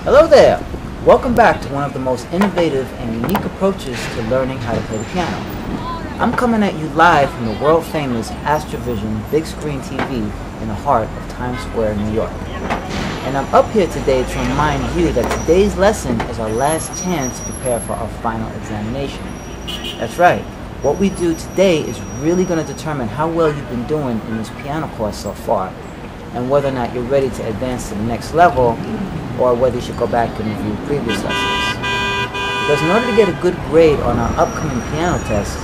Hello there! Welcome back to one of the most innovative and unique approaches to learning how to play the piano. I'm coming at you live from the world-famous Astrovision big screen TV in the heart of Times Square, New York. And I'm up here today to remind you that today's lesson is our last chance to prepare for our final examination. That's right, what we do today is really going to determine how well you've been doing in this piano course so far, and whether or not you're ready to advance to the next level, or whether you should go back and review previous lessons. Because in order to get a good grade on our upcoming piano test,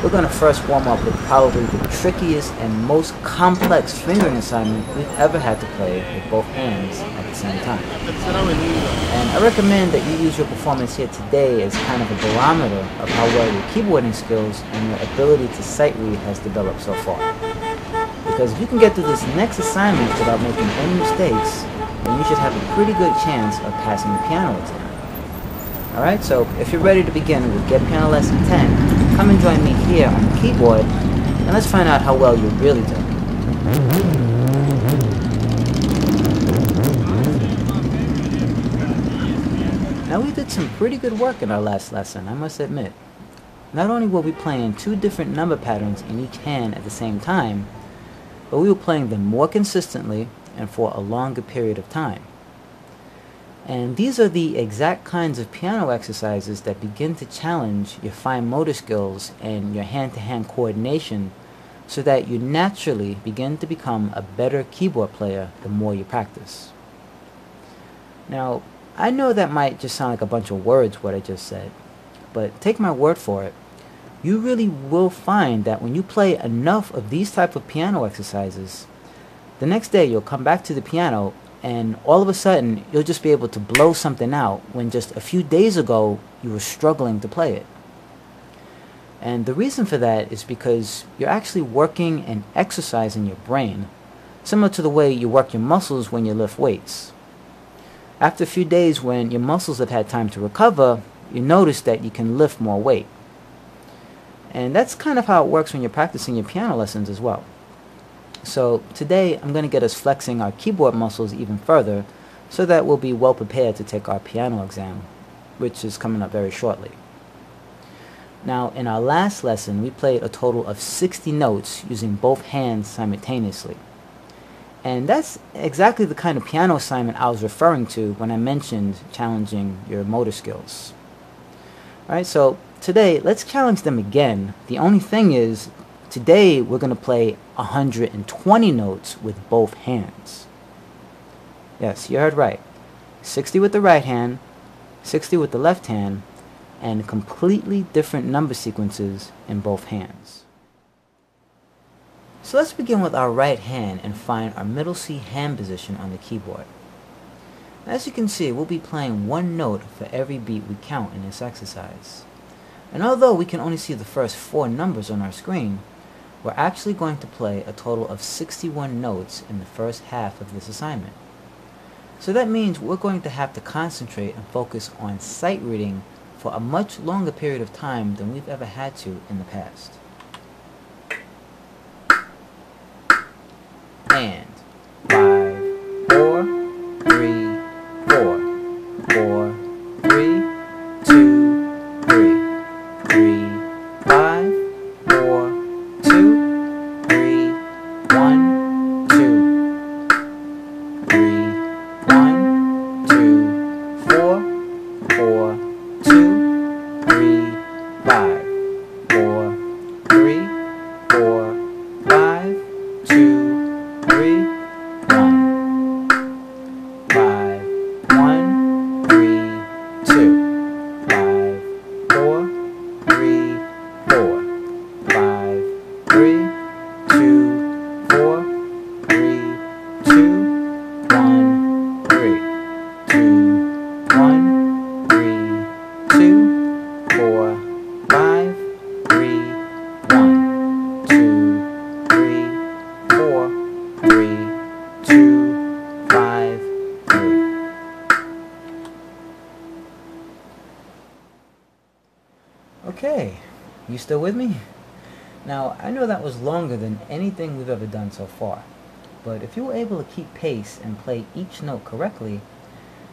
we're going to first warm up with probably the trickiest and most complex fingering assignment we've ever had to play with both hands at the same time. And I recommend that you use your performance here today as kind of a barometer of how well your keyboarding skills and your ability to sight read has developed so far. Because if you can get through this next assignment without making any mistakes, then you should have a pretty good chance of passing the piano exam. Alright, so if you're ready to begin with Get Piano Lesson 10, come and join me here on the keyboard, and let's find out how well you're really doing. Now we did some pretty good work in our last lesson, I must admit. Not only were we playing two different number patterns in each hand at the same time, but we were playing them more consistently and for a longer period of time. And these are the exact kinds of piano exercises that begin to challenge your fine motor skills and your hand-to-hand coordination, so that you naturally begin to become a better keyboard player the more you practice. Now, I know that might just sound like a bunch of words what I just said, but take my word for it, you really will find that when you play enough of these type of piano exercises, the next day you'll come back to the piano and all of a sudden you'll just be able to blow something out when just a few days ago you were struggling to play it. And the reason for that is because you're actually working and exercising your brain, similar to the way you work your muscles when you lift weights. After a few days when your muscles have had time to recover, you notice that you can lift more weight. And that's kind of how it works when you're practicing your piano lessons as well. So today I'm going to get us flexing our keyboard muscles even further so that we'll be well prepared to take our piano exam, which is coming up very shortly. Now in our last lesson we played a total of 60 notes using both hands simultaneously. And that's exactly the kind of piano assignment I was referring to when I mentioned challenging your motor skills. Alright, so today let's challenge them again. The only thing is, today we're going to play 120 notes with both hands. Yes, you heard right. 60 with the right hand, 60 with the left hand, and completely different number sequences in both hands. So let's begin with our right hand and find our middle C hand position on the keyboard. As you can see, we'll be playing one note for every beat we count in this exercise. And although we can only see the first 4 numbers on our screen, we're actually going to play a total of 61 notes in the first half of this assignment. So that means we're going to have to concentrate and focus on sight reading for a much longer period of time than we've ever had to in the past. And 5, 4, 3, 4, 4, 3, 2, 3, 3, 5, 4, 2, 3, 1, 2, 3, 1, 2, 4, 4, 2, 3, 5, 4, 3, 4, 5, 2, 3, 1, 5, 1, 3, 2, 5, 4, 3, 4, 5, 3, 2, 4, 3, 2, 1, 3, 2, 1, 3, 2, 4, 5, 3, 1, 2, 3, 4, 3, 2, 5, 3. Okay, you still with me? Now, I know that was longer than anything we've ever done so far, but if you were able to keep pace and play each note correctly,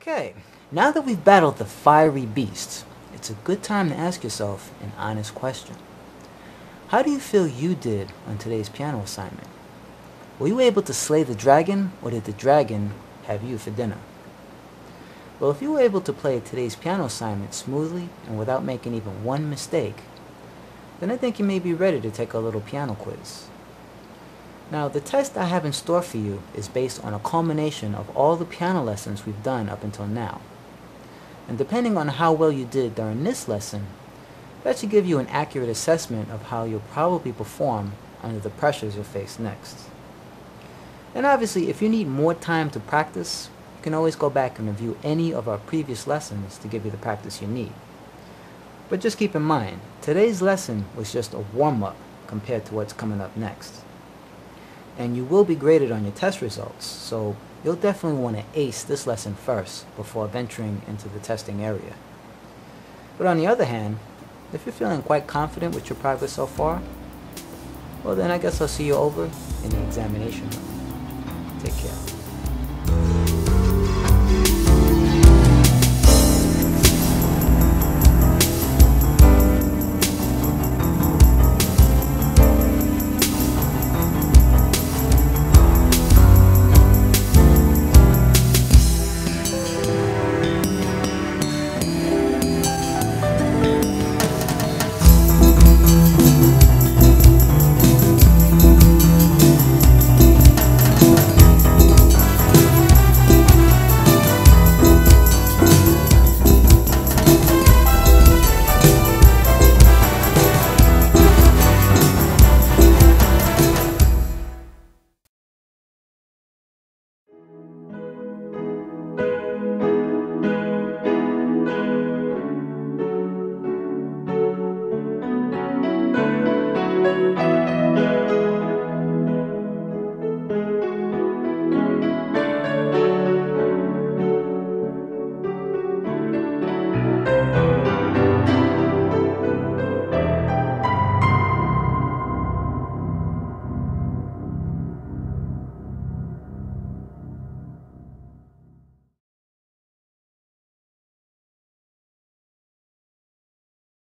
Okay, now that we've battled the fiery beast, it's a good time to ask yourself an honest question. How do you feel you did on today's piano assignment? Were you able to slay the dragon, or did the dragon have you for dinner? Well, if you were able to play today's piano assignment smoothly and without making even one mistake, then I think you may be ready to take a little piano quiz. Now, the test I have in store for you is based on a culmination of all the piano lessons we've done up until now. And depending on how well you did during this lesson, that should give you an accurate assessment of how you'll probably perform under the pressures you'll face next. And obviously, if you need more time to practice, you can always go back and review any of our previous lessons to give you the practice you need. But just keep in mind, today's lesson was just a warm-up compared to what's coming up next. And you will be graded on your test results, so you'll definitely want to ace this lesson first before venturing into the testing area. But on the other hand, if you're feeling quite confident with your progress so far, well then I guess I'll see you over in the examination room. Take care.